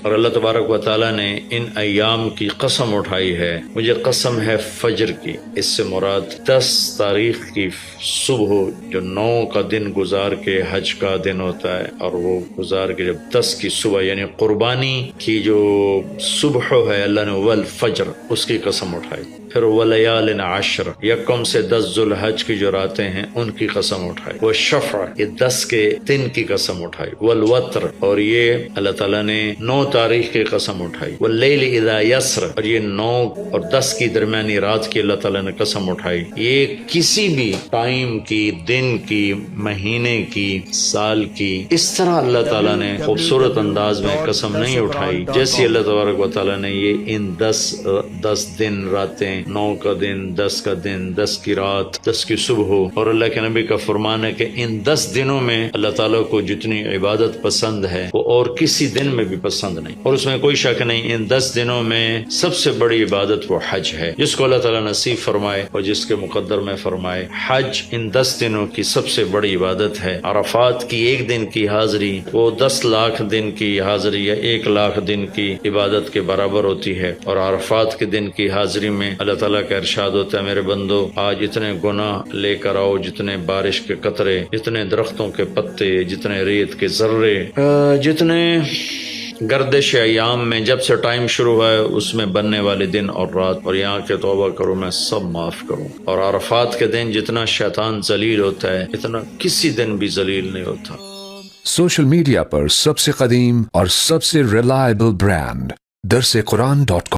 اور اللہ تبارک و تعالیٰ نے ان ایام کی قسم اٹھائی ہے، مجھے قسم ہے فجر کی، اس سے مراد 10 تاریخ کی صبح جو 9 کا دن گزار کے حج کا دن ہوتا ہے، اور وہ گزار کے جب 10 کی صبح یعنی قربانی کی جو صبح ہے، اللہ نے والفجر اس کی قسم اٹھائی. پھر ولیال عشر، یکم سے 10 ذوالحج کی جو راتیں ہیں ان کی قسم اٹھائی. والشفع، یہ 10 کے دن کی قسم اٹھائی. والوتر، اور یہ اللہ تعالیٰ نے 9 تاریخ کی قسم اٹھائی. واللیل اذا یسر، اور یہ 9 اور 10 کی درمیانی رات کی اللہ تعالیٰ نے قسم اٹھائی. یہ کسی بھی ٹائم کی، دن کی، مہینے کی، سال کی اس طرح اللہ تعالیٰ نے خوبصورت انداز میں قسم نہیں اٹھائی جیسی اللہ تبارک و تعالیٰ نے یہ ان 10 دن راتیں، 9 کا دن، 10 کا دن، 10 کی رات، 10 کی صبح. اور اللہ کے نبی کا فرمان ہے کہ ان 10 دنوں میں اللہ تعالیٰ کو جتنی عبادت پسند ہے وہ اور کسی دن میں بھی پسند نہیں، اور اس میں کوئی شک نہیں ان 10 دنوں میں سب سے بڑی عبادت وہ حج ہے، جس کو اللہ تعالیٰ نصیب فرمائے اور جس کے مقدر میں فرمائے. حج ان 10 دنوں کی سب سے بڑی عبادت ہے. عرفات کی ایک دن کی حاضری وہ 10 لاکھ دن کی حاضری یا 1 لاکھ دن کی عبادت کے برابر ہوتی ہے. اور عرفات کے دن کی حاضری میں اللہ تعالیٰ کا ارشاد ہوتا ہے، میرے بندو آج اتنے گناہ لے کر آؤ، جتنے بارش کے قطرے، جتنے درختوں کے پتے، جتنے ریت کے ذرے، جتنے گردش ایام میں جب سے ٹائم شروع ہوا ہے اس میں بننے والے دن اور رات، اور یہاں کے توبہ کرو میں سب معاف کروں. اور عرفات کے دن جتنا شیطان ذلیل ہوتا ہے اتنا کسی دن بھی ذلیل نہیں ہوتا. سوشل میڈیا پر سب سے قدیم اور سب سے ریلائبل برانڈ درسقرآن.com